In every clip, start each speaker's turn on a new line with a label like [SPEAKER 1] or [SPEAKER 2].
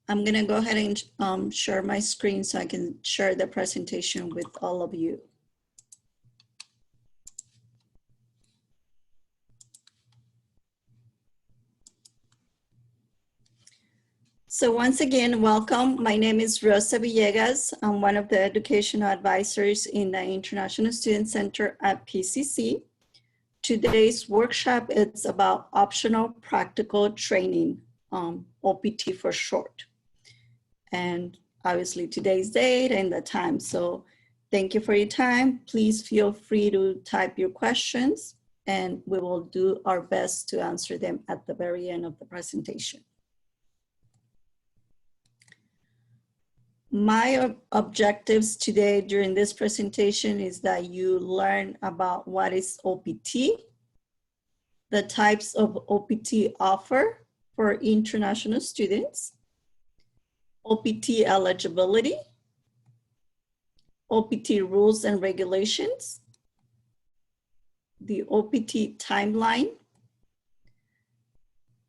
[SPEAKER 1] I'm gonna go ahead and share my screen so I can share the presentation with all of you. So once again, welcome. My name is Rosa Villegas. I'm one of the educational advisors in the International Student Center at PCC. Today's workshop is about optional practical training, OPT for short. And obviously today's date and the time. So thank you for your time. Please feel free to type your questions and we will do our best to answer them at the very end of the presentation. My objectives today during this presentation is that you learn about what is OPT, the types of OPT offer for international students, OPT eligibility, OPT rules and regulations, the OPT timeline,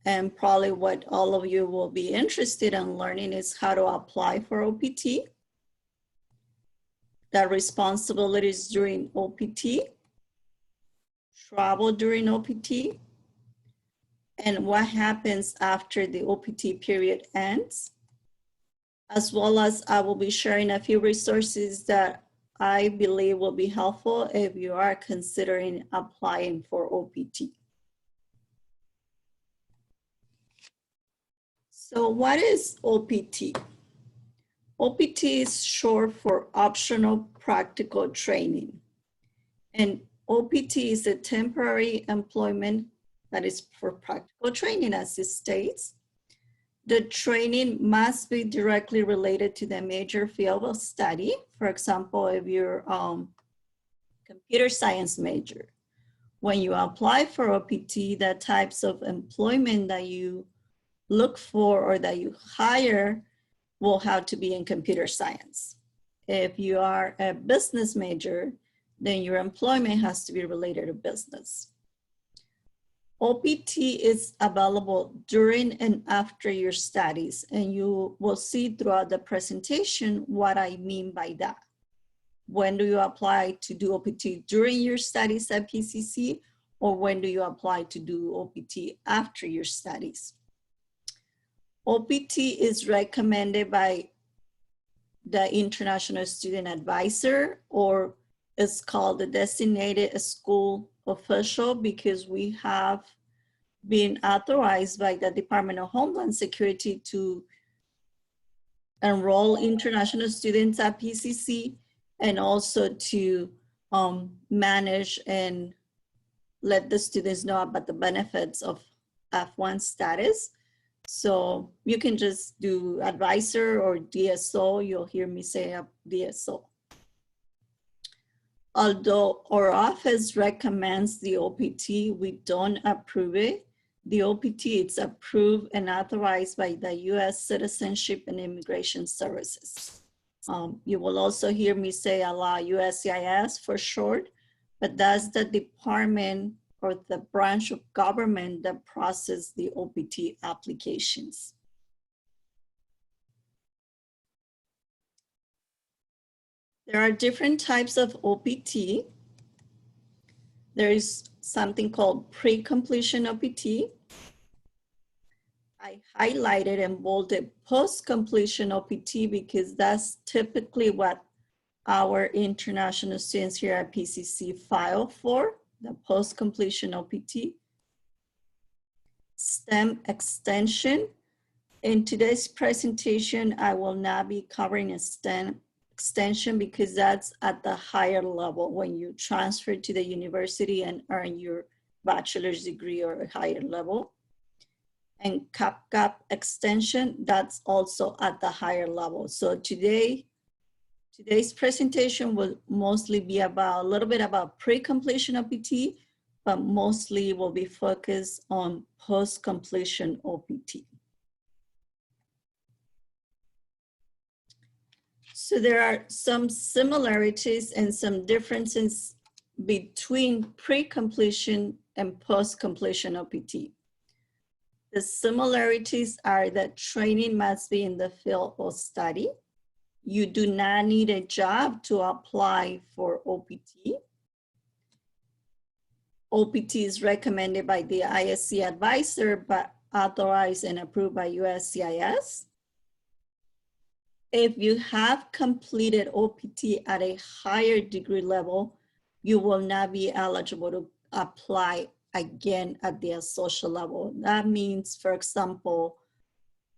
[SPEAKER 1] and probably what all of you will be interested in learning is how to apply for OPT, the responsibilities during OPT, travel during OPT, and what happens after the OPT period ends, as well as I will be sharing a few resources that I believe will be helpful if you are considering applying for OPT. So what is OPT? OPT is short for optional practical training. And OPT is a temporary employment that is for practical training, as it states. The training must be directly related to the major field of study. For example, if you're computer science major, when you apply for OPT, the types of employment that you look for or that you hire will have to be in computer science. If you are a business major, then your employment has to be related to business. OPT is available during and after your studies, and you will see throughout the presentation what I mean by that. When do you apply to do OPT during your studies at PCC, or when do you apply to do OPT after your studies? OPT is recommended by the International Student Advisor, or it's called the designated school official, because we have been authorized by the Department of Homeland Security to enroll international students at PCC and also to manage and let the students know about the benefits of F1 status. So you can just do advisor or DSO. You'll hear me say DSO. Although our office recommends the OPT, we don't approve it. The OPT is approved and authorized by the U.S. Citizenship and Immigration Services. You will also hear me say a lot USCIS for short, but that's the department or the branch of government that process the OPT applications. There are different types of OPT. There is something called pre-completion OPT. I highlighted and bolded post-completion OPT because that's typically what our international students here at PCC file for, the post-completion OPT. STEM extension. In today's presentation, I will not be covering a STEM extension because that's at the higher level when you transfer to the university and earn your bachelor's degree or a higher level. And CapGap extension, that's also at the higher level. So today's presentation will mostly be about a little bit about pre-completion OPT, but mostly will be focused on post-completion OPT. So there are some similarities and some differences between pre-completion and post-completion OPT. The similarities are that training must be in the field of study. You do not need a job to apply for OPT. OPT is recommended by the ISC advisor, but authorized and approved by USCIS. If you have completed OPT at a higher degree level, you will not be eligible to apply again at the associate level. That means, for example,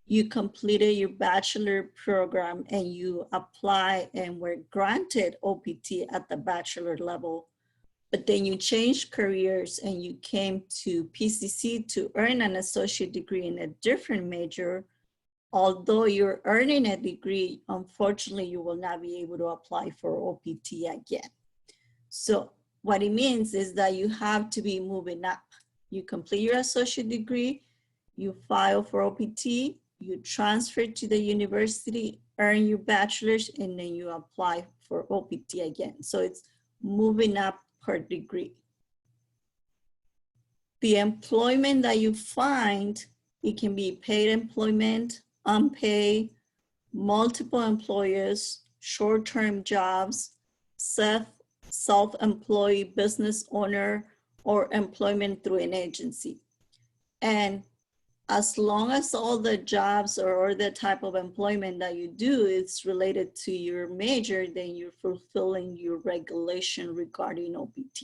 [SPEAKER 1] you completed your bachelor program and you apply and were granted OPT at the bachelor level, but then you changed careers and you came to PCC to earn an associate degree in a different major. Although you're earning a degree, unfortunately, you will not be able to apply for OPT again. So what it means is that you have to be moving up. You complete your associate degree, you file for OPT, you transfer to the university, earn your bachelor's, and then you apply for OPT again. So it's moving up per degree. The employment that you find, it can be paid employment, unpaid, multiple employers, short-term jobs, self-employed business owner, or employment through an agency. And as long as all the jobs or the type of employment that you do is related to your major, then you're fulfilling your regulation regarding OPT.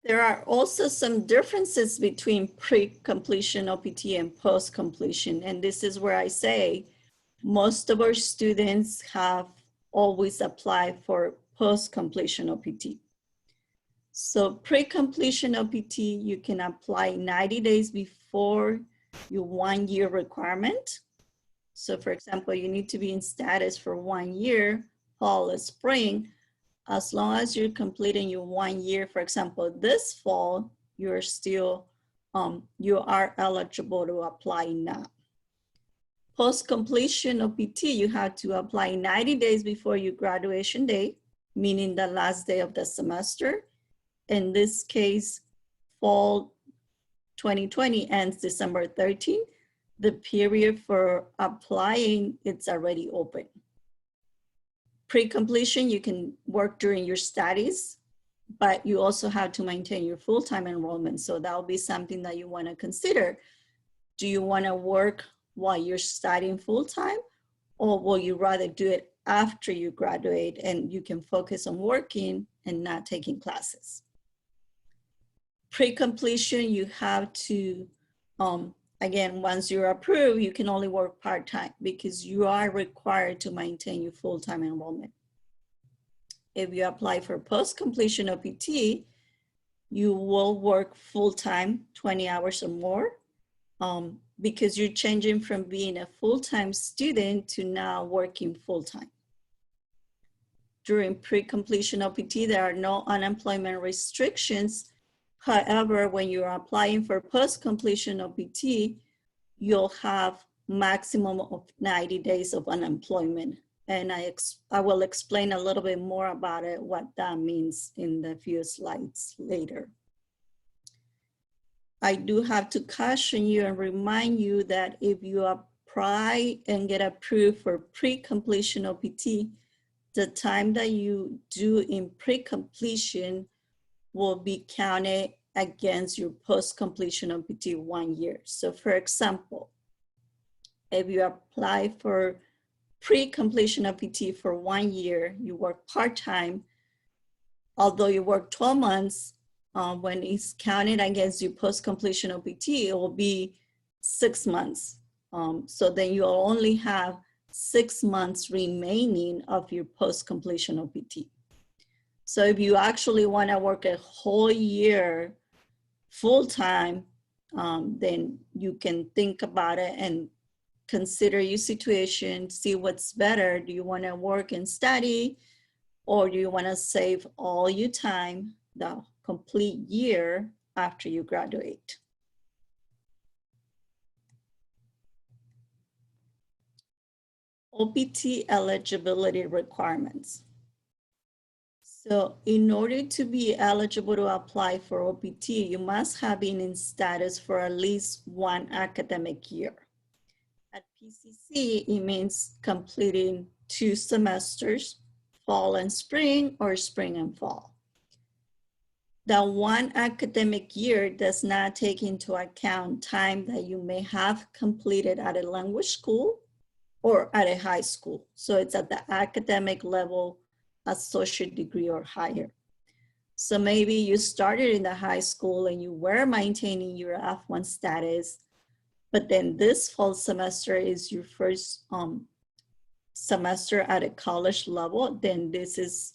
[SPEAKER 1] There are also some differences between pre-completion OPT and post-completion. And this is where I say most of our students have always applied for post-completion OPT. So pre-completion OPT, you can apply 90 days before your 1 year requirement. So for example, you need to be in status for 1 year, fall or spring. As long as you're completing your 1 year, for example, this fall, you're still, you are eligible to apply now. Post-completion OPT, you have to apply 90 days before your graduation date, meaning the last day of the semester. In this case, fall 2020 ends December 13th. The period for applying, it's already open. Pre-completion, you can work during your studies, but you also have to maintain your full-time enrollment. So that will be something that you want to consider. Do you want to work while you're studying full-time, or will you rather do it after you graduate and you can focus on working and not taking classes? Pre-completion, you have to, again, once you're approved, you can only work part-time because you are required to maintain your full-time enrollment. If you apply for post-completion OPT, you will work full-time, 20 hours or more, because you're changing from being a full-time student to now working full-time. During pre-completion OPT, there are no unemployment restrictions. However, when you're applying for post-completion OPT, you'll have maximum of 90 days of unemployment. And I will explain a little bit more about it, what that means in the few slides later. I do have to caution you and remind you that if you apply and get approved for pre-completion OPT, the time that you do in pre-completion will be counted against your post-completion OPT 1 year. So for example, if you apply for pre-completion OPT for 1 year, you work part-time, although you work 12 months, when it's counted against your post-completion OPT, it will be 6 months. So then you'll only have 6 months remaining of your post-completion OPT. So if you actually want to work a whole year full-time, then you can think about it and consider your situation, see what's better. Do you want to work and study, or do you want to save all your time, the complete year after you graduate? OPT eligibility requirements. So in order to be eligible to apply for OPT, you must have been in status for at least one academic year. At PCC, it means completing 2 semesters, fall and spring or spring and fall. The one academic year does not take into account time that you may have completed at a language school or at a high school. So it's at the academic level, associate degree or higher. So maybe you started in the high school and you were maintaining your F1 status, but then this fall semester is your first semester at a college level, then this is,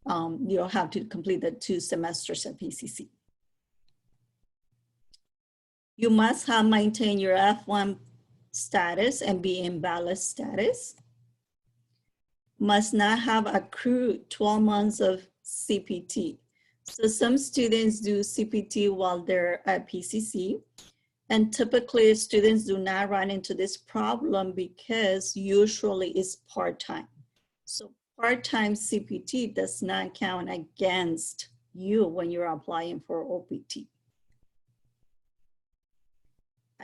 [SPEAKER 1] you'll have to complete the 2 semesters at PCC. You must have maintained your F1 status and be in valid status. Must not have accrued 12 months of CPT. So some students do CPT while they're at PCC. And typically students do not run into this problem because usually it's part-time. So part-time CPT does not count against you when you're applying for OPT.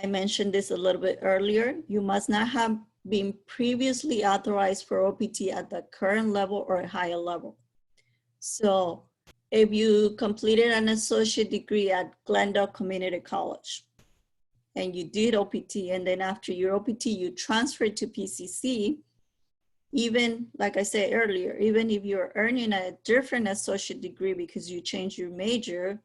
[SPEAKER 1] I mentioned this a little bit earlier. You must not have been previously authorized for OPT at the current level or a higher level. So if you completed an associate degree at Glendale Community College and you did OPT, and then after your OPT, you transferred to PCC, even, like I said earlier, even if you're earning a different associate degree because you changed your major,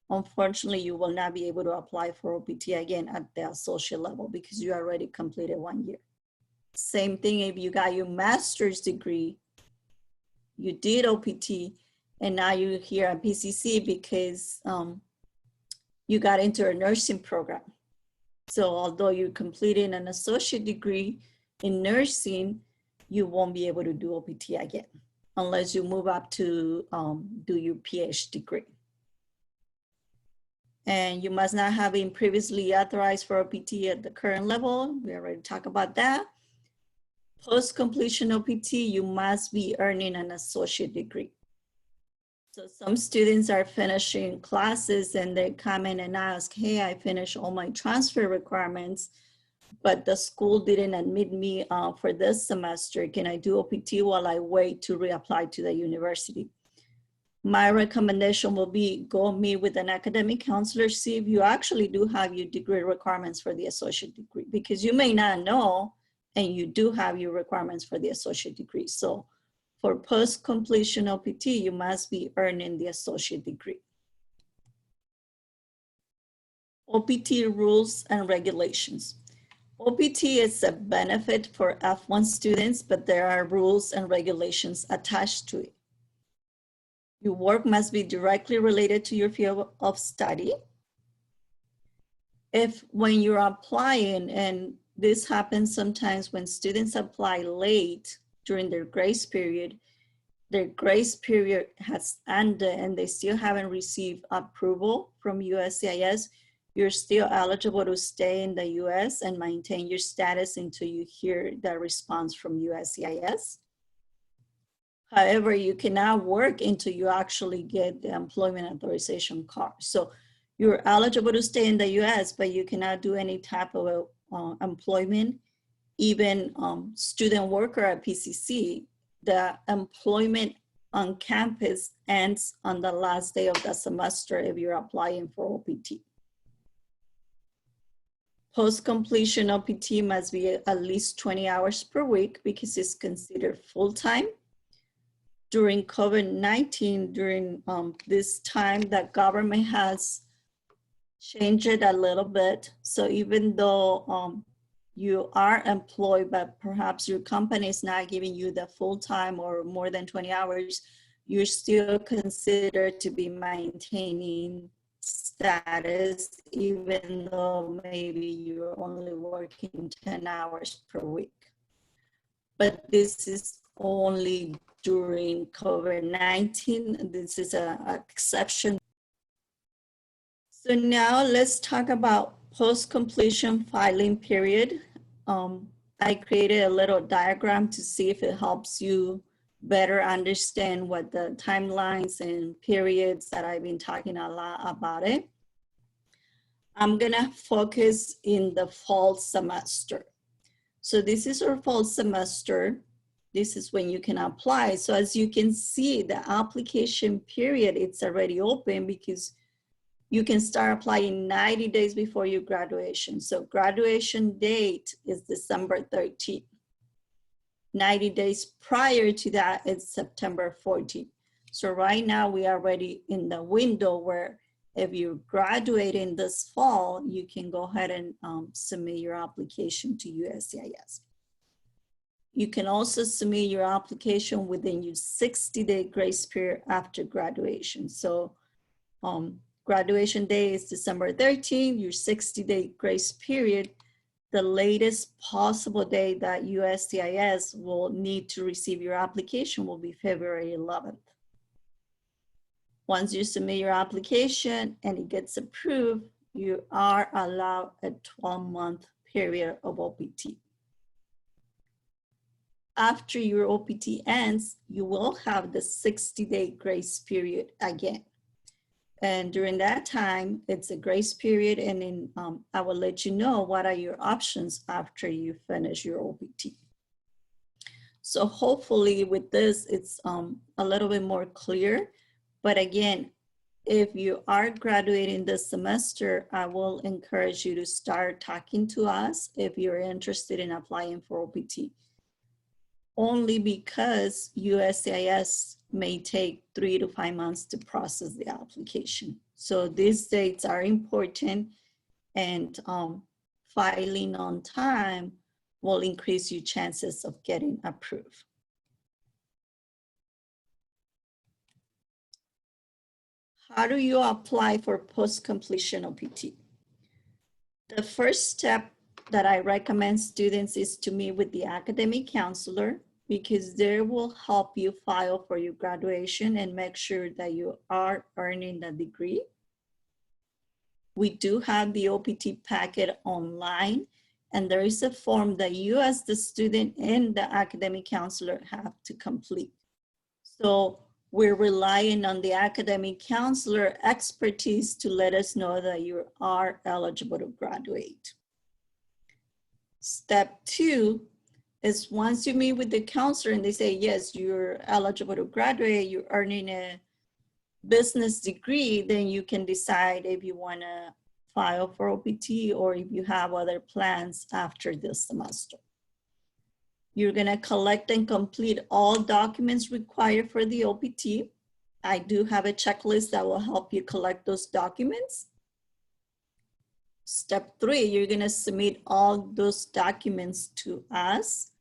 [SPEAKER 1] unfortunately, you will not be able to apply for OPT again at the associate level because you already completed 1 year. Same thing if you got your master's degree, you did OPT, and now you're here at PCC because you got into a nursing program. So although you're completing an associate degree in nursing, you won't be able to do OPT again unless you move up to do your PhD degree. And you must not have been previously authorized for OPT at the current level. We already talked about that. Post-completion OPT, you must be earning an associate degree. So some students are finishing classes and they come in and ask, hey, I finished all my transfer requirements, but the school didn't admit me for this semester. Can I do OPT while I wait to reapply to the university? My recommendation will be go meet with an academic counselor, see if you actually do have your degree requirements for the associate degree, because you may not know, and you do have your requirements for the associate degree. So for post-completion OPT, you must be earning the associate degree. OPT rules and regulations. OPT is a benefit for F1 students, but there are rules and regulations attached to it. Your work must be directly related to your field of study. If when you're applying, and this happens sometimes when students apply late during their grace period has ended and they still haven't received approval from USCIS, you're still eligible to stay in the US and maintain your status until you hear the response from USCIS. However, you cannot work until you actually get the employment authorization card. So you're eligible to stay in the US, but you cannot do any type of employment, even student worker at PCC. The employment on campus ends on the last day of the semester if you're applying for OPT. Post-completion OPT must be at least 20 hours per week because it's considered full-time. During COVID-19, during this time, the government has changed it a little bit. So even though you are employed, but perhaps your company is not giving you the full-time or more than 20 hours, you're still considered to be maintaining status, even though maybe you're only working 10 hours per week. But this is only during COVID-19. This is an exception. So now let's talk about post-completion filing period. I created a little diagram to see if it helps you better understand what the timelines and periods that I've been talking a lot about it. I'm gonna focus in the fall semester. So this is our fall semester. This is when you can apply. So as you can see, the application period, it's already open because you can start applying 90 days before your graduation. So graduation date is December 13th. 90 days prior to that, it's September 14th. So right now we are already in the window where if you're graduating this fall, you can go ahead and submit your application to USCIS. You can also submit your application within your 60-day grace period after graduation. So graduation day is December 13th, your 60-day grace period. The latest possible day that USCIS will need to receive your application will be February 11th. Once you submit your application and it gets approved, you are allowed a 12-month period of OPT. After your OPT ends, you will have the 60-day grace period again. And during that time, it's a grace period, and then I will let you know what are your options after you finish your OPT. So hopefully with this, it's a little bit more clear. But again, if you are graduating this semester, I will encourage you to start talking to us if you're interested in applying for OPT. Only because USCIS may take 3 to 5 months to process the application. So these dates are important, and filing on time will increase your chances of getting approved. How do you apply for post-completion OPT? The first step that I recommend students is to meet with the academic counselor, because they will help you file for your graduation and make sure that you are earning the degree. We do have the OPT packet online, and there is a form that you as the student and the academic counselor have to complete. So we're relying on the academic counselor expertise to let us know that you are eligible to graduate. Step 2 is once you meet with the counselor and they say, yes, you're eligible to graduate, you're earning a business degree, then you can decide if you want to file for OPT or if you have other plans after this semester. You're going to collect and complete all documents required for the OPT. I do have a checklist that will help you collect those documents. Step 3, you're going to submit all those documents to us.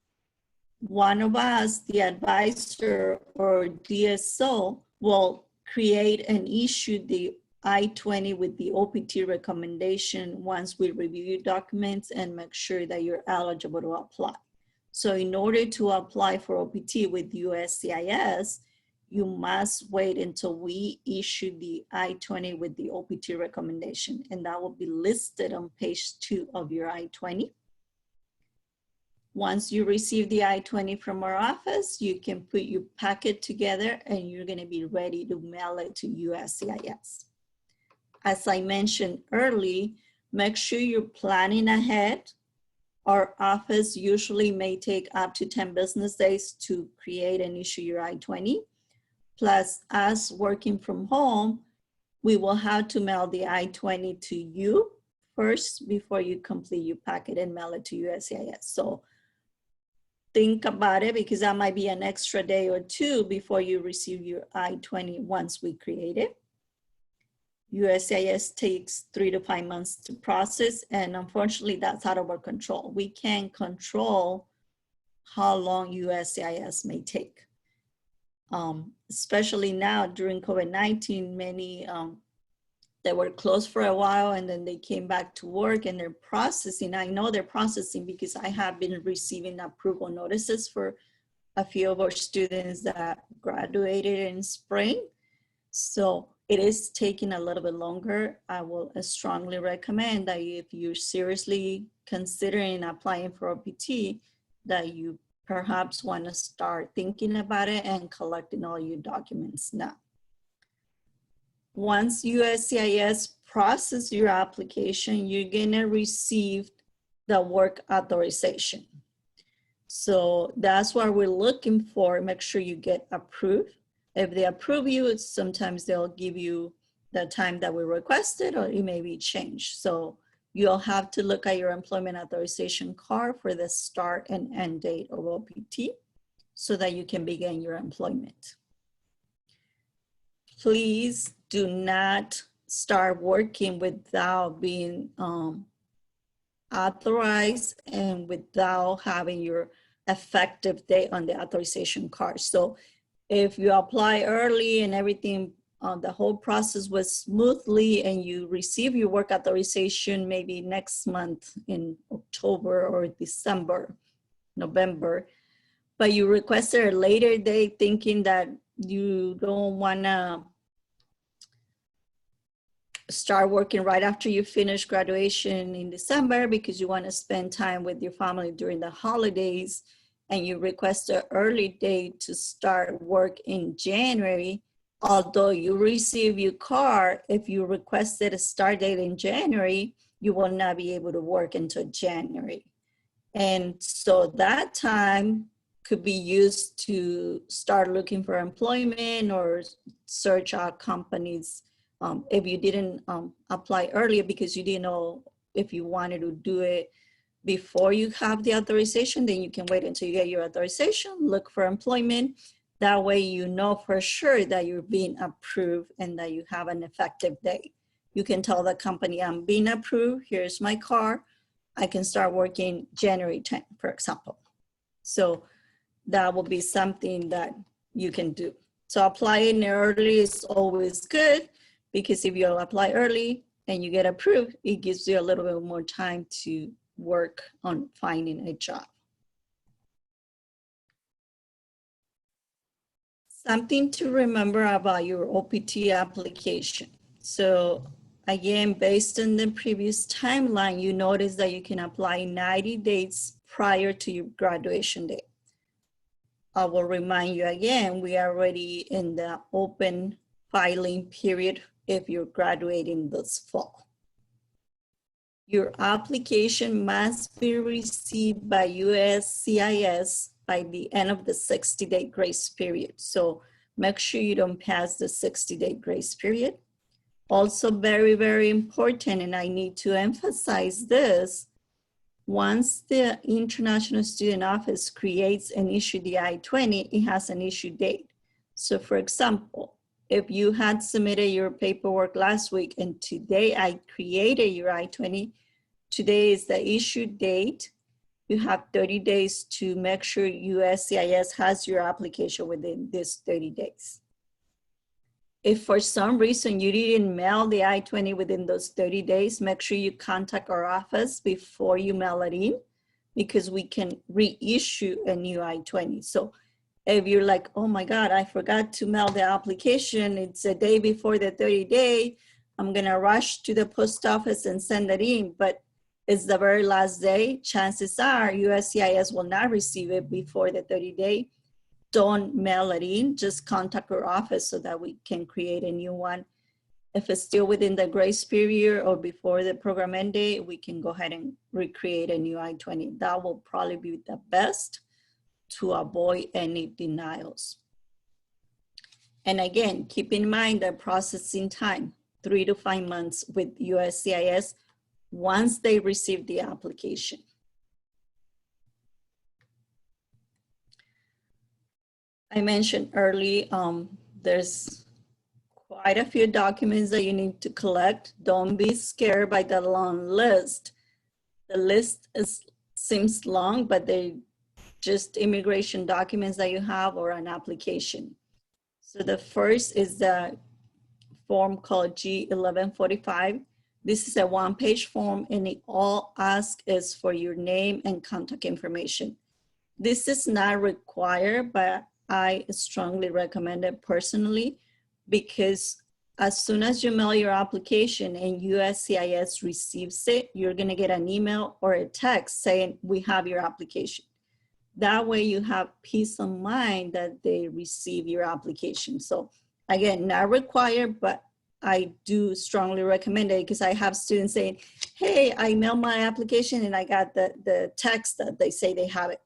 [SPEAKER 1] One of us, the advisor or DSO, will create and issue the I-20 with the OPT recommendation once we review your documents and make sure that you're eligible to apply. So in order to apply for OPT with USCIS, you must wait until we issue the I-20 with the OPT recommendation, and that will be listed on page 2 of your I-20. Once you receive the I-20 from our office, you can put your packet together and you're going to be ready to mail it to USCIS. As I mentioned earlier, make sure you're planning ahead. Our office usually may take up to 10 business days to create and issue your I-20. Plus, us working from home, we will have to mail the I-20 to you first before you complete your packet and mail it to USCIS. So think about it, because that might be an extra day or 2 before you receive your I-20 once we create it. USCIS takes 3 to 5 months to process, and unfortunately that's out of our control. We can't control how long USCIS may take. Especially now during COVID-19, many they were closed for a while and then they came back to work and they're processing. I know they're processing because I have been receiving approval notices for a few of our students that graduated in spring. So it is taking a little bit longer. I will strongly recommend that if you're seriously considering applying for OPT, that you perhaps want to start thinking about it and collecting all your documents now. Once USCIS processes your application, you're gonna receive the work authorization. So that's what we're looking for. Make sure you get approved. If they approve you, sometimes they'll give you the time that we requested, or it may be changed. So you'll have to look at your employment authorization card for the start and end date of OPT so that you can begin your employment. Please do not start working without being authorized and without having your effective date on the authorization card. So if you apply early and everything, the whole process was smoothly, and you receive your work authorization maybe next month in October or December, November, but you requested a later date thinking that you don't wanna start working right after you finish graduation in December because you want to spend time with your family during the holidays, and you request an early date to start work in January. Although you receive your card, if you requested a start date in January, you will not be able to work until January. And so that time could be used to start looking for employment or search out companies. If you didn't apply earlier because you didn't know if you wanted to do it before you have the authorization, then you can wait until you get your authorization, look for employment. That way you know for sure that you're being approved and that you have an effective date. You can tell the company, I'm being approved, here's my card. I can start working January 10th, for example. So that will be something that you can do. So applying early is always good, because if you apply early and you get approved, it gives you a little bit more time to work on finding a job. Something to remember about your OPT application. So again, based on the previous timeline, you notice that you can apply 90 days prior to your graduation date. I will remind you again, we are already in the open filing period if you're graduating this fall. Your application must be received by USCIS by the end of the 60-day grace period. So make sure you don't pass the 60-day grace period. Also very, very important, and I need to emphasize this, once the International Student Office creates and issues the I-20, it has an issue date. So for example, if you had submitted your paperwork last week and today I created your I-20, today is the issue date, you have 30 days to make sure USCIS has your application within this 30 days. If for some reason you didn't mail the I-20 within those 30 days, make sure you contact our office before you mail it in, because we can reissue a new I-20. So if you're like, oh my God, I forgot to mail the application, it's a day before the 30-day, I'm gonna rush to the post office and send it in, but it's the very last day, chances are USCIS will not receive it before the 30-day. Don't mail it in, just contact our office so that we can create a new one. If it's still within the grace period or before the program end date, we can go ahead and recreate a new I-20. That will probably be the best to avoid any denials. And again, keep in mind the processing time, 3 to 5 months with USCIS once they receive the application. I mentioned early, there's quite a few documents that you need to collect. Don't be scared by the long list. The list seems long, but they just immigration documents that you have or an application. So the first is the form called G1145. This is a one-page form, and it all asks is for your name and contact information. This is not required, but I strongly recommend it personally, because as soon as you mail your application and USCIS receives it, you're gonna get an email or a text saying, we have your application. That way you have peace of mind that they receive your application. So again, not required, but I do strongly recommend it because I have students saying, hey, I mailed my application and I got the text that they say they have it.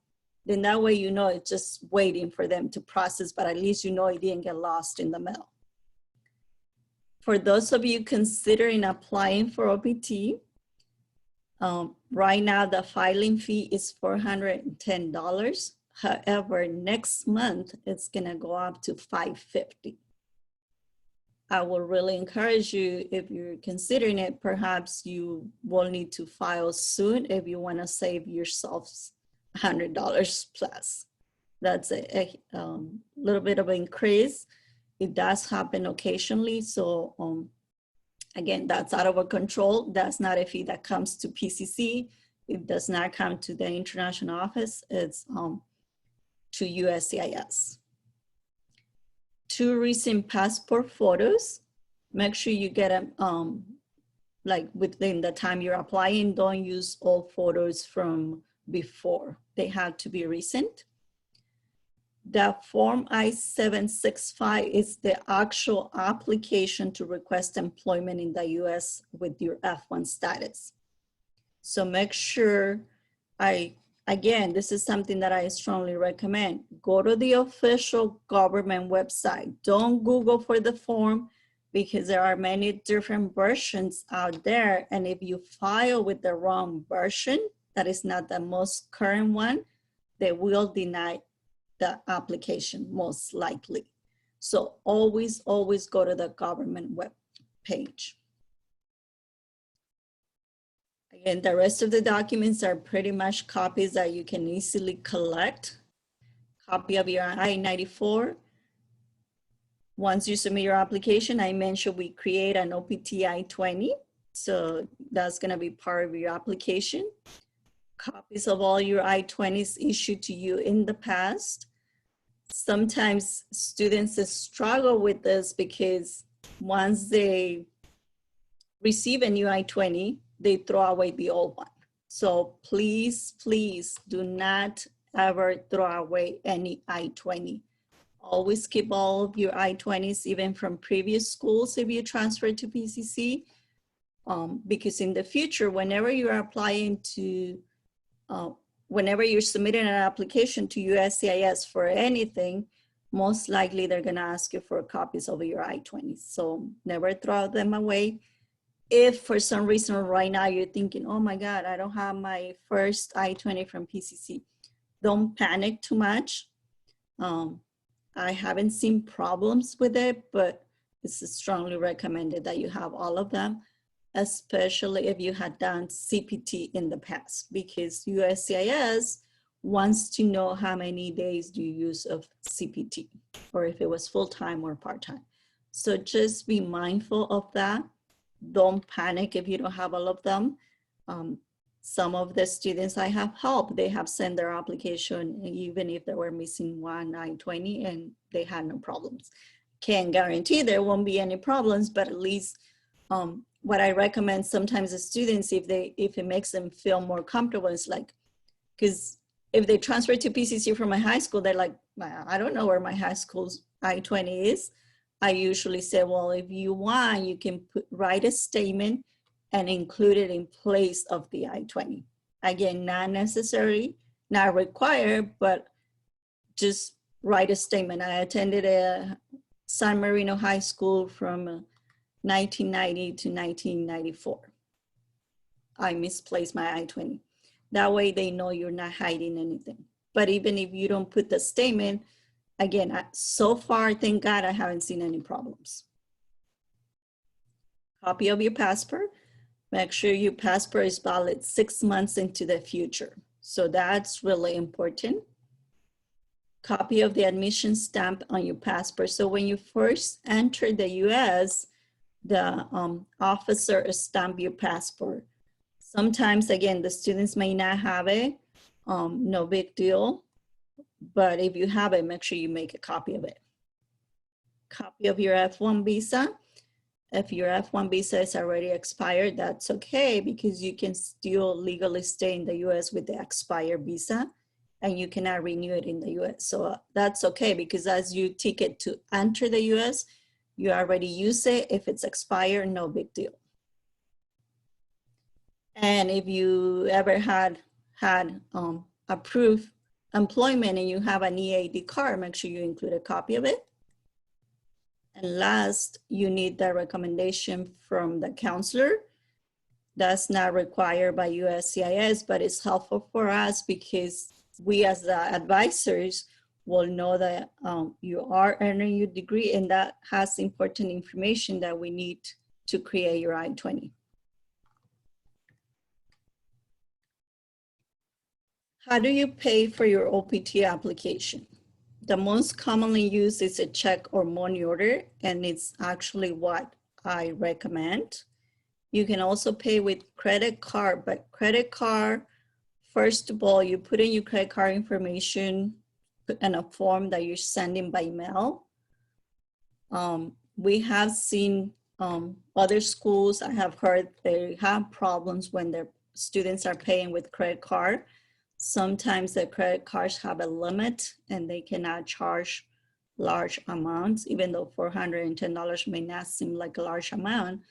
[SPEAKER 1] Then that way you know it's just waiting for them to process, but at least you know it didn't get lost in the mail. For those of you considering applying for OPT, right now the filing fee is $410. However, next month it's gonna go up to $550. I will really encourage you, if you're considering it, perhaps you will need to file soon if you wanna save yourself $100 plus. That's a little bit of an increase. It does happen occasionally, so again, that's out of our control. That's not a fee that comes to PCC. It does not come to the international office. It's to USCIS. 2 recent passport photos. Make sure you get them like within the time you're applying. Don't use old photos from before. They have to be recent. The Form I-765 is the actual application to request employment in the US with your F1 status. So make sure, again, this is something that I strongly recommend. Go to the official government website. Don't Google for the form because there are many different versions out there. And if you file with the wrong version, that is not the most current one, they will deny the application most likely. So always go to the government web page. Again, the rest of the documents are pretty much copies that you can easily collect. Copy of your I-94. Once you submit your application, I mentioned we create an OPT I-20. So that's gonna be part of your application. Copies of all your I-20s issued to you in the past. Sometimes students struggle with this because once they receive a new I-20, they throw away the old one. So please do not ever throw away any I-20. Always keep all of your I-20s, even from previous schools if you transfer to PCC, because in the future, whenever you're applying to whenever you're submitting an application to USCIS for anything, most likely they're gonna ask you for copies of your I-20s. So never throw them away. If for some reason right now you're thinking, oh my God, I don't have my first I-20 from PCC, don't panic too much. I haven't seen problems with it, but it's strongly recommended that you have all of them, especially if you had done CPT in the past, because USCIS wants to know how many days do you use of CPT, or if it was full-time or part-time. So just be mindful of that. Don't panic if you don't have all of them. Some of the students I have helped, they have sent their application even if they were missing one I-20 and they had no problems. Can't guarantee there won't be any problems, but at least what I recommend sometimes the students, if it makes them feel more comfortable, it's like, because if they transfer to PCC from a high school, they're like, I don't know where my high school's I-20 is. I usually say, well, if you want, you can write a statement and include it in place of the I-20. Again, not necessary, not required, but just write a statement. I attended a San Marino High School from 1990 to 1994. I misplaced my I-20. That way they know you're not hiding anything. But even if you don't put the statement, again, so far, thank God, I haven't seen any problems. Copy of your passport. Make sure your passport is valid 6 months into the future. So that's really important. Copy of the admission stamp on your passport. So when you first enter the US, the officer stamp your passport. Sometimes, again, the students may not have it, no big deal. But if you have it, make sure you make a copy of it. Copy of your F1 visa. If your F1 visa is already expired, that's okay because you can still legally stay in the US with the expired visa. and you cannot renew it in the US. So that's okay, because as you ticket to enter the US, you already use it. If it's expired, no big deal. And if you ever had approved employment and you have an EAD card, make sure you include a copy of it. And last, you need the recommendation from the counselor. That's not required by USCIS, but it's helpful for us because we as the advisors will know that you are earning your degree, and that has important information that we need to create your I-20. How do you pay for your OPT application? The most commonly used is a check or money order, and it's actually what I recommend. You can also pay with credit card, but credit card, first of all, you put in your credit card information in a form that you're sending by mail. We have seen other schools, I have heard they have problems when their students are paying with credit card. Sometimes the credit cards have a limit and they cannot charge large amounts, even though $410 may not seem like a large amount.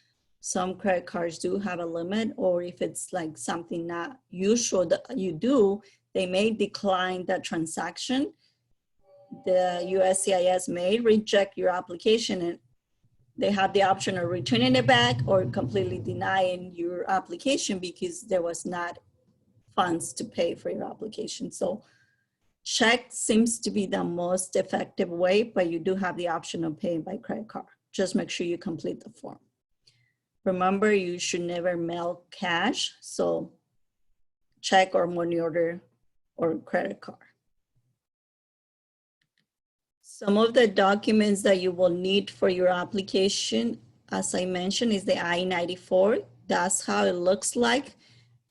[SPEAKER 1] Some credit cards do have a limit, or if it's like something not usual that you do, they may decline the transaction. The USCIS may reject your application, and they have the option of returning it back or completely denying your application because there was not funds to pay for your application. So check seems to be the most effective way, but you do have the option of paying by credit card. Just make sure you complete the form. Remember, you should never mail cash, so check or money order or credit card. Some of the documents that you will need for your application, as I mentioned, is the I-94. That's how it looks like.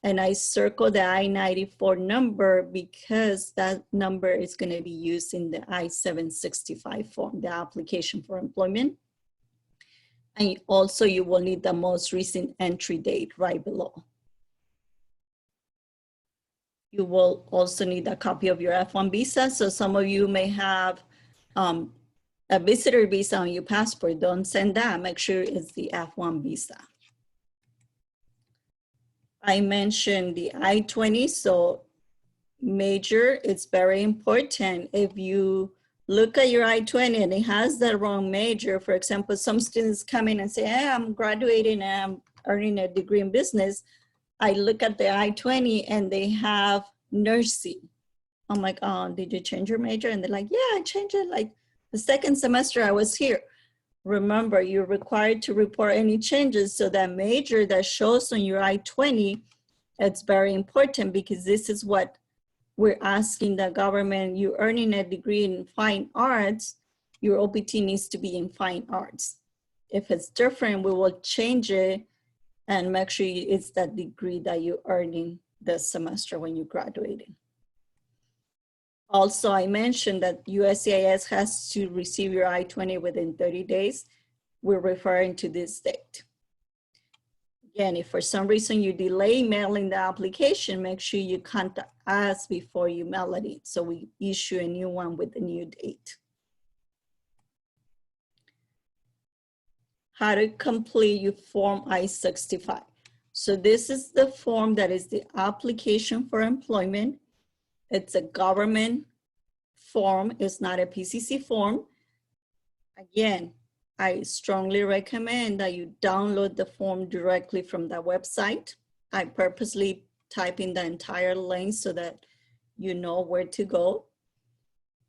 [SPEAKER 1] And I circle the I-94 number because that number is going to be used in the I-765 form, the application for employment. And also you will need the most recent entry date right below. You will also need a copy of your F-1 visa. So some of you may have a visitor visa on your passport. Don't send that. Make sure it's the F-1 visa. I mentioned the I-20, so major, it's very important. If you look at your I-20 and it has the wrong major, for example, some students come in and say, hey, I'm graduating and I'm earning a degree in business. I look at the I-20 and they have nursing. I'm like, oh, did you change your major? And they're like, yeah, I changed it like the second semester I was here. Remember, you're required to report any changes. So that major that shows on your I-20, it's very important because this is what we're asking the government. You're earning a degree in fine arts, your OPT needs to be in fine arts. If it's different, we will change it and make sure it's that degree that you're earning this semester when you're graduating. Also, I mentioned that USCIS has to receive your I-20 within 30 days. We're referring to this date. Again, if for some reason you delay mailing the application, make sure you contact us before you mail it in, so we issue a new one with a new date. How to complete your Form I-65. So this is the form that is the application for employment. It's a government form, it's not a PCC form. Again, I strongly recommend that you download the form directly from the website. I purposely type in the entire link so that you know where to go.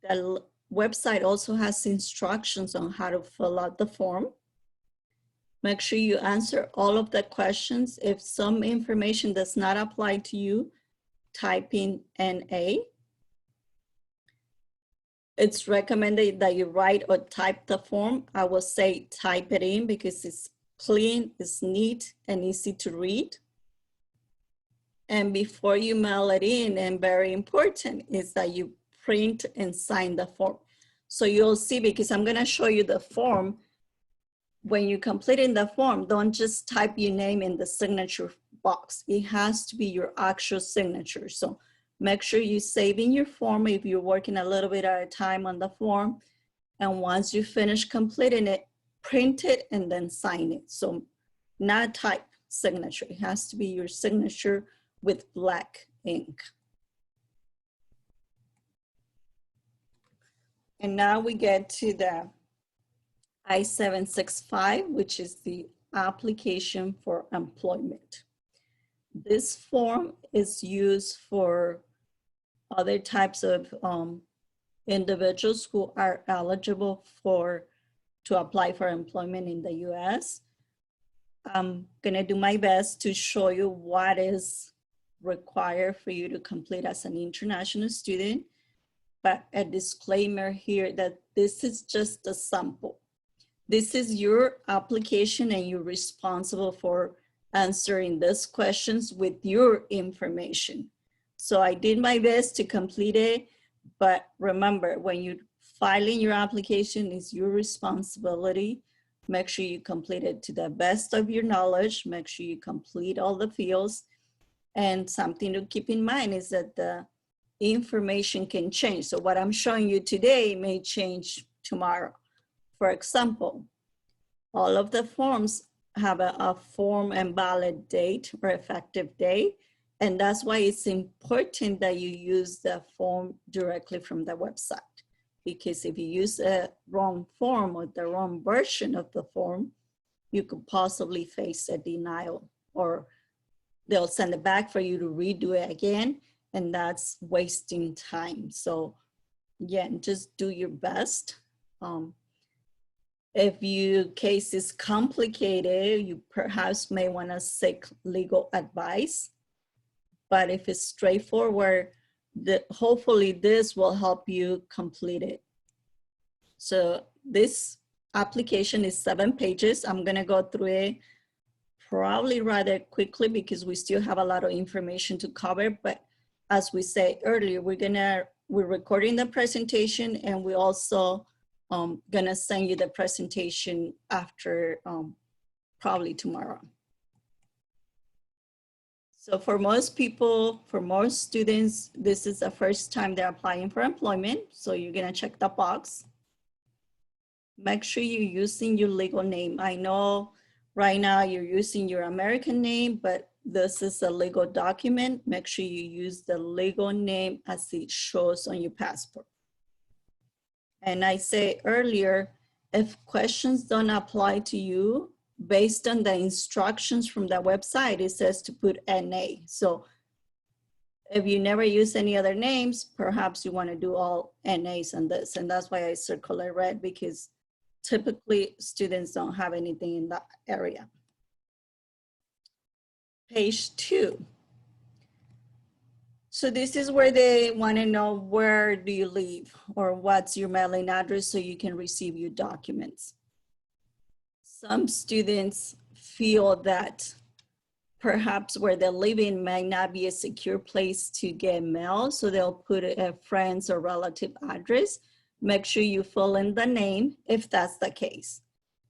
[SPEAKER 1] The website also has instructions on how to fill out the form. Make sure you answer all of the questions. If some information does not apply to you, type in NA. It's recommended that you write or type the form. I will say type it in because it's clean, it's neat, and easy to read. And before you mail it in, and very important, is that you print and sign the form. So you'll see, because I'm gonna show you the form. When you complete in the form, don't just type your name in the signature box. It has to be your actual signature. So Make sure you save in your form if you're working a little bit at a time on the form. And once you finish completing it, print it and then sign it. So not type signature. It has to be your signature with black ink. And now we get to the I-765, which is the application for employment. This form is used for other types of individuals who are eligible to apply for employment in the US. I'm gonna do my best to show you what is required for you to complete as an international student, but a disclaimer here that this is just a sample. This is your application and you're responsible for answering these questions with your information. So I did my best to complete it, but remember, when you file in your application, it's your responsibility. Make sure you complete it to the best of your knowledge. Make sure you complete all the fields. And something to keep in mind is that the information can change. So what I'm showing you today may change tomorrow. For example, all of the forms have a form and valid date or effective date. And that's why it's important that you use the form directly from the website. Because if you use a wrong form or the wrong version of the form, you could possibly face a denial, or they'll send it back for you to redo it again, and that's wasting time. So again, just do your best. If your case is complicated, you perhaps may want to seek legal advice. But if it's straightforward, hopefully this will help you complete it. So this application is 7 pages. I'm gonna go through it probably rather quickly because we still have a lot of information to cover. But as we said earlier, we're recording the presentation, and we also gonna send you the presentation after probably tomorrow. So for most people, for most students, this is the first time they're applying for employment. So you're gonna check the box. Make sure you're using your legal name. I know right now you're using your American name, but this is a legal document. Make sure you use the legal name as it shows on your passport. And I said earlier, if questions don't apply to you, based on the instructions from the website, it says to put NA. So if you never use any other names, perhaps you want to do all NAs on this. And that's why I circle it red, because typically students don't have anything in that area. Page 2. So this is where they want to know, where do you live, or what's your mailing address so you can receive your documents. Some students feel that perhaps where they're living might not be a secure place to get mail, so they'll put a friend's or relative address. Make sure you fill in the name if that's the case.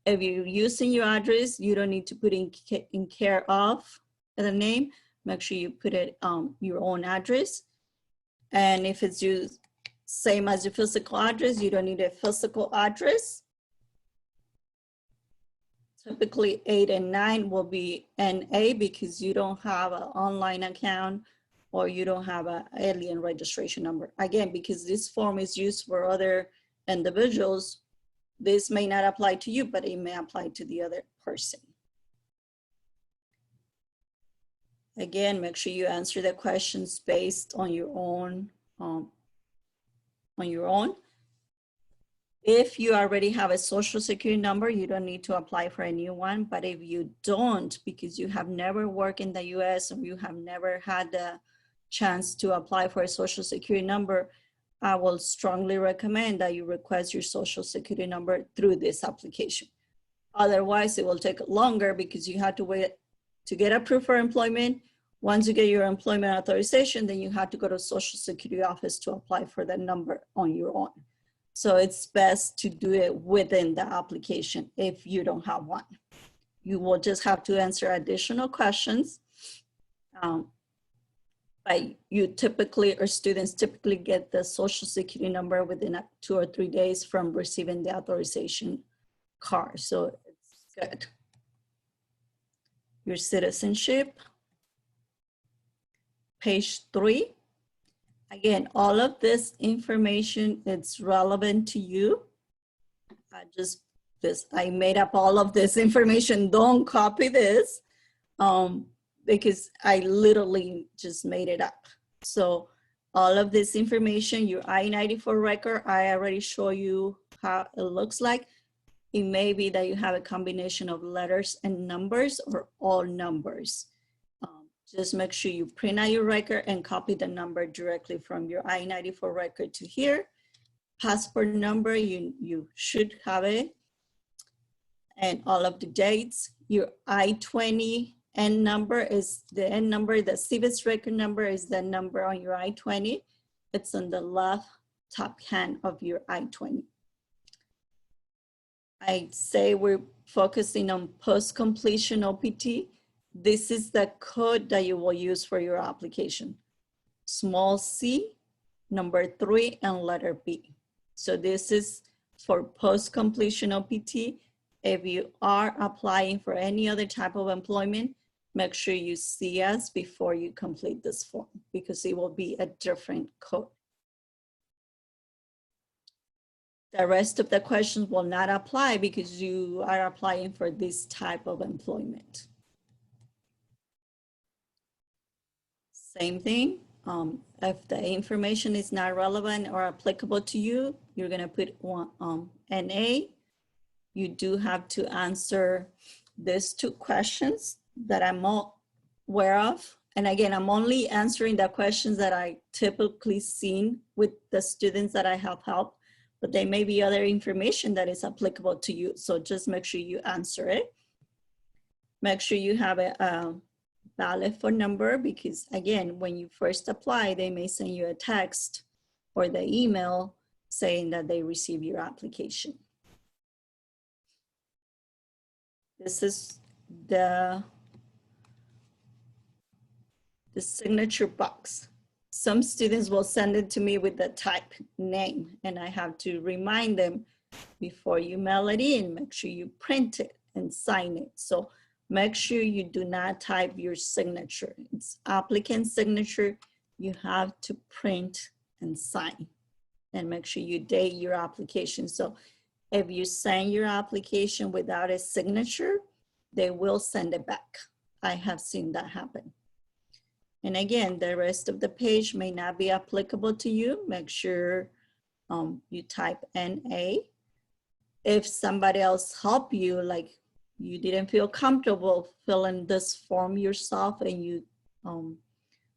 [SPEAKER 1] If you're using your address, you don't need to put in care of the name. Make sure you put it your own address. And if it's used same as your physical address, you don't need a physical address. Typically 8 and 9 will be NA because you don't have an online account or you don't have an alien registration number. Again, because this form is used for other individuals, this may not apply to you, but it may apply to the other person. Again, make sure you answer the questions based on your own, If you already have a social security number, you don't need to apply for a new one. But if you don't, because you have never worked in the US or you have never had the chance to apply for a social security number, I will strongly recommend that you request your social security number through this application. Otherwise, it will take longer because you have to wait to get approved for employment. Once you get your employment authorization, then you have to go to Social Security office to apply for that number on your own. So it's best to do it within the application if you don't have one. You will just have to answer additional questions. you typically, or students typically get the social security number within 2 or 3 days from receiving the authorization card. So it's good. Your citizenship. Page 3. Again, all of this information, it's relevant to you. I made up all of this information. Don't copy this because I literally just made it up. So all of this information, your I-94 record, I already show you how it looks like. It may be that you have a combination of letters and numbers or all numbers. Just make sure you print out your record and copy the number directly from your I-94 record to here. Passport number, you should have it. And all of the dates. Your I-20 N number is the N number, the CVIS record number is the number on your I-20. It's on the left top hand of your I-20. I say we're focusing on post-completion OPT. This is the code that you will use for your application. Small c, number 3, and letter B. So this is for post-completion OPT. If you are applying for any other type of employment, make sure you see us before you complete this form because it will be a different code. The rest of the questions will not apply because you are applying for this type of employment. Same thing, if the information is not relevant or applicable to you, you're gonna put NA. You do have to answer these 2 questions that I'm all aware of. And again, I'm only answering the questions that I typically seen with the students that I have helped, but there may be other information that is applicable to you. So just make sure you answer it. Make sure you have a valid phone number because again, when you first apply, they may send you a text or the email saying that they received your application. This is the signature box. Some students will send it to me with the type name and I have to remind them before you mail it in, make sure you print it and sign it. So make sure you do not type your signature. It's applicant signature. You have to print and sign and make sure you date your application. So if you send your application without a signature, they will send it back. I have seen that happen. And again, the rest of the page may not be applicable to you. Make sure you type NA. If somebody else helped you, like you didn't feel comfortable filling this form yourself and you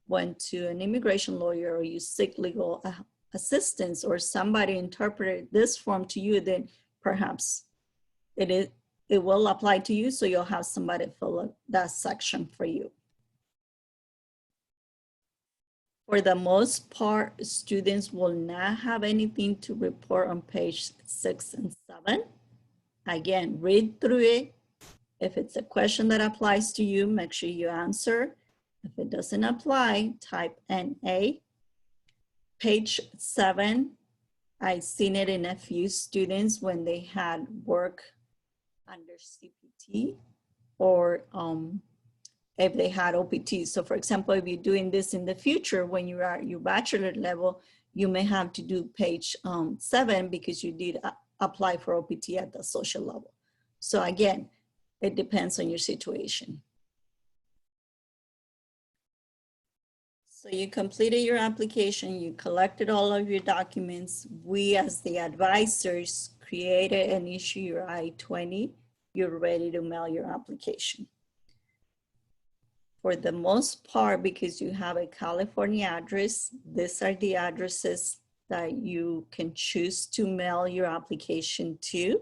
[SPEAKER 1] went to an immigration lawyer or you seek legal assistance or somebody interpreted this form to you, then perhaps it will apply to you. So you'll have somebody fill that section for you. For the most part, students will not have anything to report on page 6 and 7. Again, read through it. If it's a question that applies to you, make sure you answer. If it doesn't apply, type NA. Page 7, I've seen it in a few students when they had work under CPT or if they had OPT. So for example, if you're doing this in the future, when you are at your bachelor level, you may have to do page 7 because you did apply for OPT at the social level. So again, it depends on your situation. So you completed your application, you collected all of your documents. We as the advisors created and issued your I-20. You're ready to mail your application. For the most part, because you have a California address, these are the addresses that you can choose to mail your application to.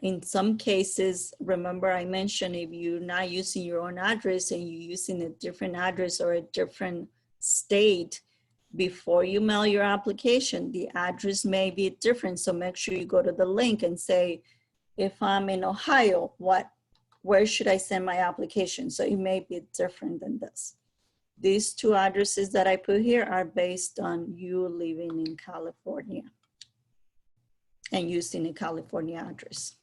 [SPEAKER 1] In some cases, remember I mentioned if you're not using your own address and you're using a different address or a different state, before you mail your application, the address may be different. So make sure you go to the link and say, if I'm in Ohio, where should I send my application? So it may be different than this. These two addresses that I put here are based on you living in California and using a California address.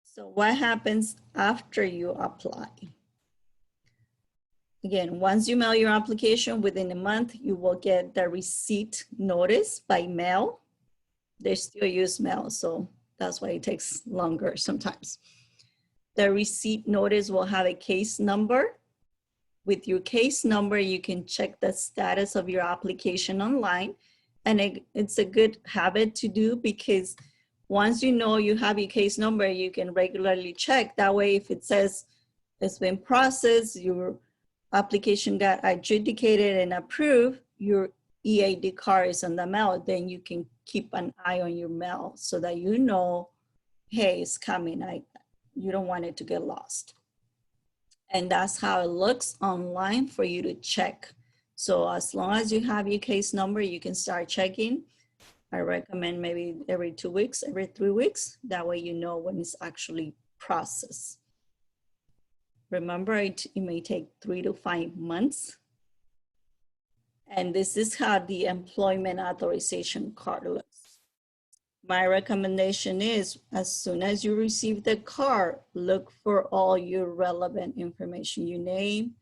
[SPEAKER 1] So what happens after you apply? Again, once you mail your application within a month, you will get the receipt notice by mail. They still use mail, so that's why it takes longer sometimes. The receipt notice will have a case number. With your case number, you can check the status of your application online. And it's a good habit to do because once you know you have your case number, you can regularly check. That way, if it says it's been processed, your application got adjudicated and approved, your EAD card is on the mail, then you can keep an eye on your mail so that you know, hey, it's coming. You don't want it to get lost. And that's how it looks online for you to check. So as long as you have your case number, you can start checking. I recommend maybe every 2 weeks, every 3 weeks. That way you know when it's actually processed. Remember, it may take 3 to 5 months. And this is how the employment authorization card looks. My recommendation is as soon as you receive the card, look for all your relevant information, your name,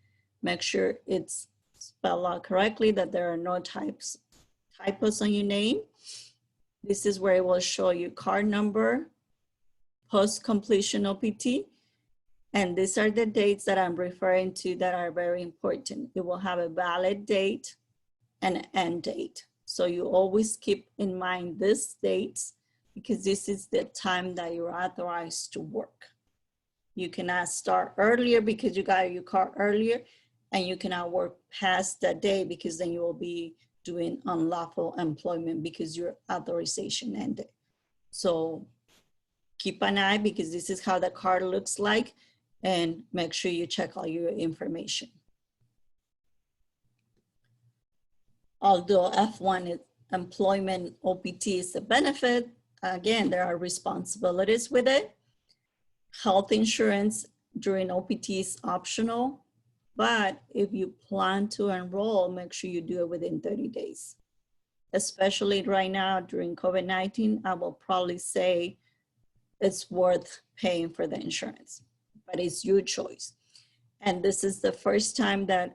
[SPEAKER 1] make sure it's spelled out correctly, that there are no typos on your name. This is where it will show you card number, post-completion OPT, and these are the dates that I'm referring to that are very important. It will have a valid date and an end date. So you always keep in mind these dates because this is the time that you're authorized to work. You cannot start earlier because you got your card earlier, and you cannot work past that day because then you will be doing unlawful employment because your authorization ended. So keep an eye because this is how the card looks like, and make sure you check all your information. Although F1 is employment OPT is a benefit, again, there are responsibilities with it. Health insurance during OPT is optional, but if you plan to enroll, make sure you do it within 30 days. Especially right now during COVID-19, I will probably say it's worth paying for the insurance, but it's your choice. And this is the first time that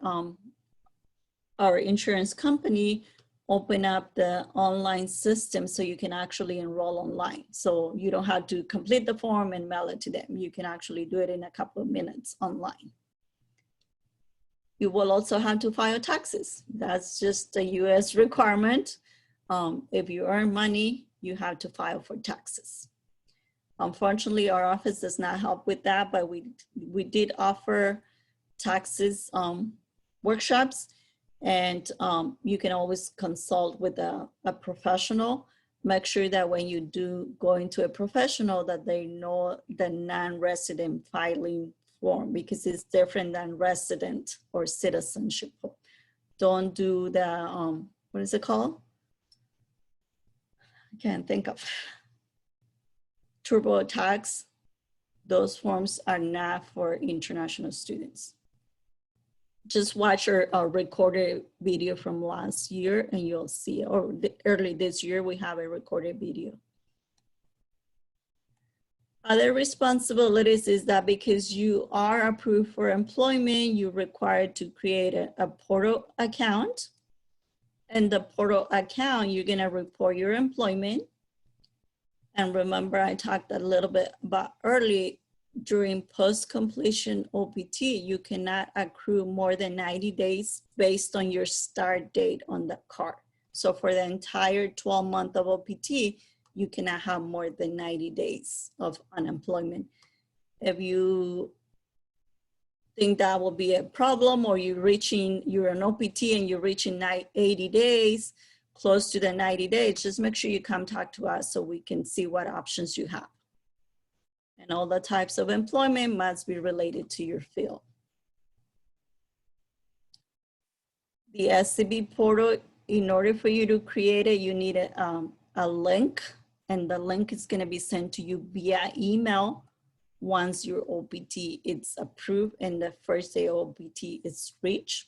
[SPEAKER 1] our insurance company open up the online system so you can actually enroll online. So you don't have to complete the form and mail it to them. You can actually do it in a couple of minutes online. You will also have to file taxes. That's just a US requirement. If you earn money, you have to file for taxes. Unfortunately, our office does not help with that, but we did offer taxes workshops. And you can always consult with a professional. Make sure that when you do go into a professional that they know the non-resident filing form because it's different than resident or citizenship. Don't do the, what is it called? I can't think of. TurboTax. Those forms are not for international students. Just watch our recorded video from last year and you'll see, or early this year, we have a recorded video. Other responsibilities is that because you are approved for employment, you're required to create a portal account. And the portal account, you're gonna report your employment. And remember, I talked a little bit about earlier, during post-completion OPT, you cannot accrue more than 90 days based on your start date on the card. So for the entire 12 month of OPT, you cannot have more than 90 days of unemployment. If you think that will be a problem or you're an OPT and you're reaching 80 days, close to the 90 days, just make sure you come talk to us so we can see what options you have. And all the types of employment must be related to your field. The SCB portal, in order for you to create it, you need a link, and the link is going to be sent to you via email once your OPT is approved and the first day OPT is reached.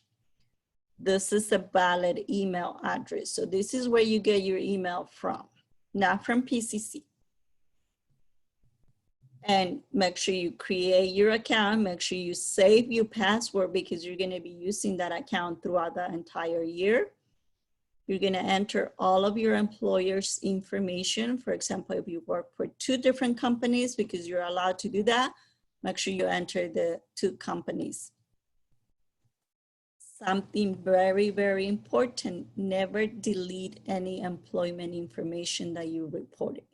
[SPEAKER 1] This is a valid email address. So this is where you get your email from, not from PCC. And make sure you create your account, make sure you save your password because you're gonna be using that account throughout the entire year. You're gonna enter all of your employer's information. For example, if you work for 2 different companies, because you're allowed to do that, make sure you enter the 2 companies. Something very, very important, never delete any employment information that you reported.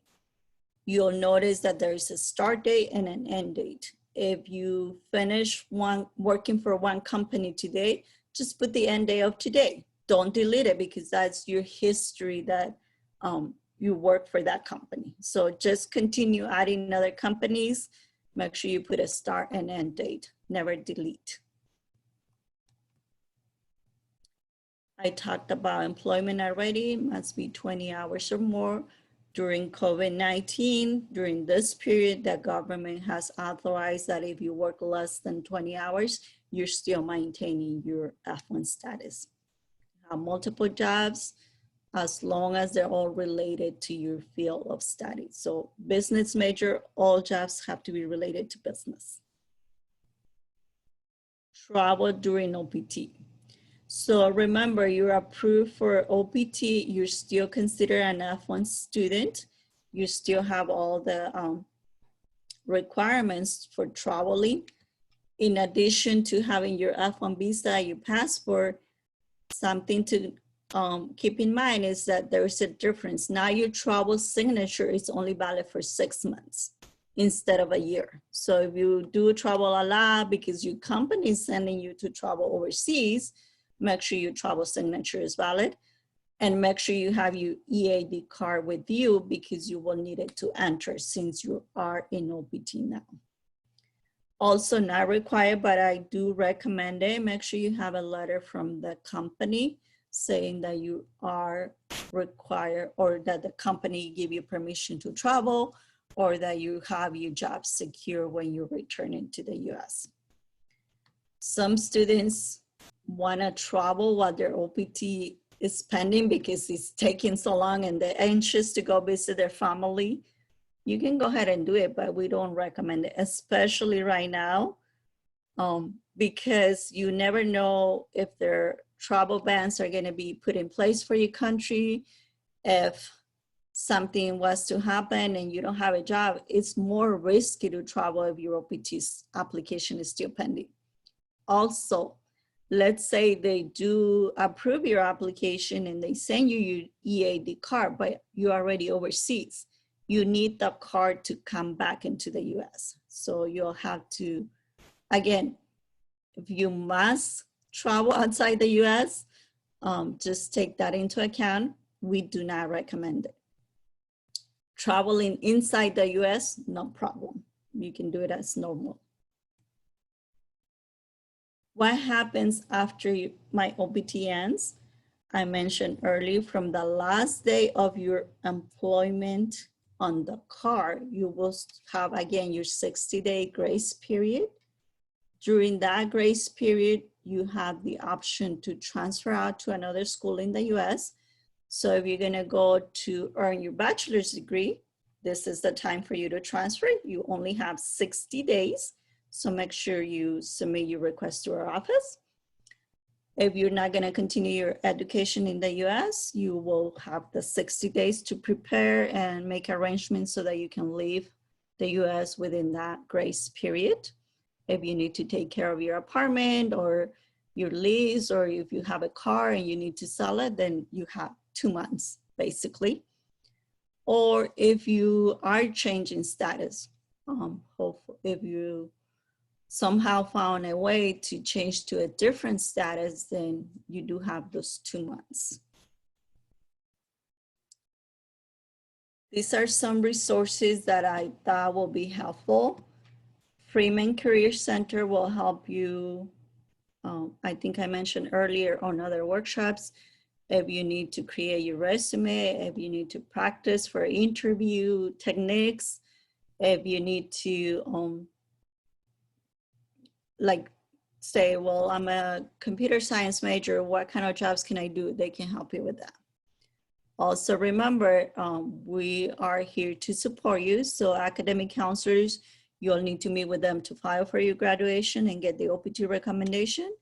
[SPEAKER 1] You'll notice that there's a start date and an end date. If you finish working for one company today, just put the end date of today. Don't delete it because that's your history that you work for that company. So just continue adding other companies. Make sure you put a start and end date, never delete. I talked about employment already, must be 20 hours or more. During COVID-19, during this period, the government has authorized that if you work less than 20 hours, you're still maintaining your F1 status. Have multiple jobs, as long as they're all related to your field of study. So business major, all jobs have to be related to business. Travel during OPT. So remember, you're approved for OPT, you're still considered an F1 student. You still have all the requirements for traveling. In addition to having your F1 visa, your passport, something to keep in mind is that there's a difference. Now your travel signature is only valid for 6 months instead of a year. So if you do travel a lot because your company is sending you to travel overseas, make sure your travel signature is valid and make sure you have your EAD card with you because you will need it to enter since you are in OPT now. Also not required, but I do recommend it. Make sure you have a letter from the company saying that you are required or that the company give you permission to travel or that you have your job secure when you're returning to the US. Some students want to travel while their OPT is pending because it's taking so long and they're anxious to go visit their family. You can go ahead and do it, but we don't recommend it, especially right now, because you never know if their travel bans are going to be put in place for your country. If something was to happen and you don't have a job, it's more risky to travel if your OPT's application is still pending. Also, let's say they do approve your application and they send you your EAD card, but you're already overseas. You need the card to come back into the US. So you'll have to, again, if you must travel outside the US, just take that into account. We do not recommend it. Traveling inside the US, no problem. You can do it as normal. What happens after my OPT ends? I mentioned earlier, from the last day of your employment on the card, you will have, again, your 60-day grace period. During that grace period, you have the option to transfer out to another school in the US. So if you're gonna go to earn your bachelor's degree, this is the time for you to transfer. You only have 60 days. So make sure you submit your request to our office. If you're not going to continue your education in the US, you will have the 60 days to prepare and make arrangements so that you can leave the US within that grace period. If you need to take care of your apartment or your lease, or if you have a car and you need to sell it, then you have 2 months basically. Or if you are changing status, if you somehow found a way to change to a different status, then you do have those 2 months. These are some resources that I thought will be helpful. Freeman Career Center will help you. I think I mentioned earlier on other workshops, if you need to create your resume, if you need to practice for interview techniques, If you need to like say, well, I'm a computer science major, what kind of jobs can I do? They can help you with that. Also remember, we are here to support you. So academic counselors, you'll need to meet with them to file for your graduation and get the OPT recommendation.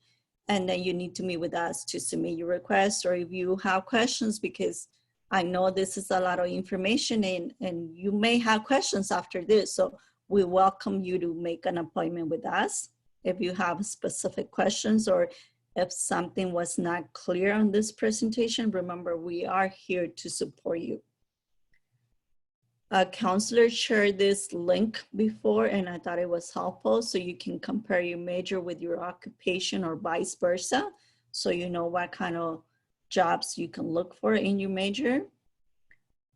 [SPEAKER 1] And then you need to meet with us to submit your request, or if you have questions, because I know this is a lot of information and you may have questions after this. So we welcome you to make an appointment with us if you have specific questions, or if something was not clear on this presentation. Remember, we are here to support you. A counselor shared this link before and I thought it was helpful, so you can compare your major with your occupation or vice versa, so you know what kind of jobs you can look for in your major.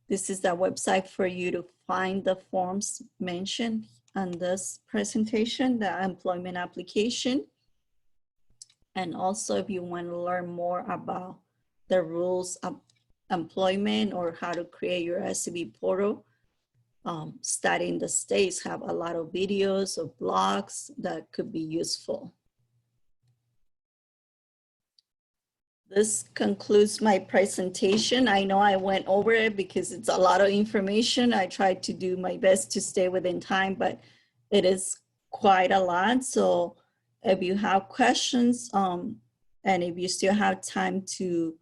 [SPEAKER 1] This is the website for you to find the forms mentioned on this presentation, the employment application. And also if you want to learn more about the rules of employment or how to create your SCB portal, Study in the States have a lot of videos or blogs that could be useful. This concludes my presentation. I know I went over it because it's a lot of information. I tried to do my best to stay within time, but it is quite a lot. So if you have questions, and if you still have time to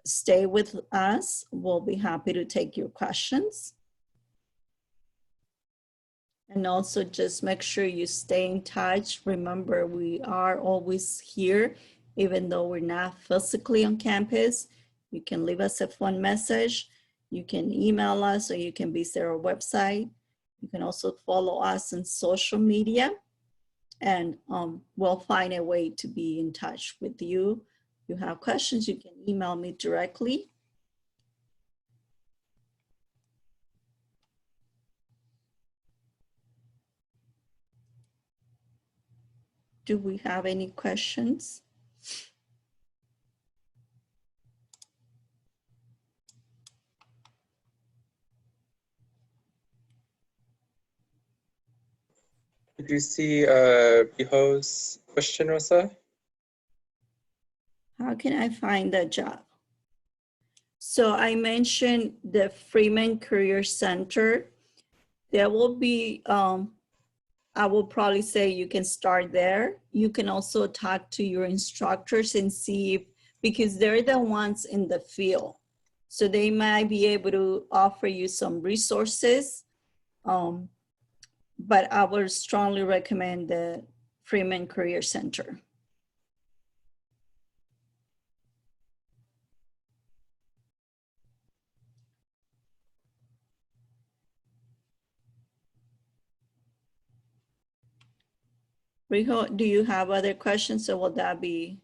[SPEAKER 1] stay with us, we'll be happy to take your questions. And also just make sure you stay in touch. Remember, we are always here, even though we're not physically on campus. You can leave us a phone message. You can email us, or you can visit our website. You can also follow us on social media, and we'll find a way to be in touch with you. If you have questions, you can email me directly. Do we have any questions?
[SPEAKER 2] Did you see Biho's question, Rosa?
[SPEAKER 1] How can I find a job? So I mentioned the Freeman Career Center. There will be, I will probably say you can start there. You can also talk to your instructors and see if, because they're the ones in the field. So they might be able to offer you some resources. But I would strongly recommend the Freeman Career Center. Rijo, do you have other questions, or will that be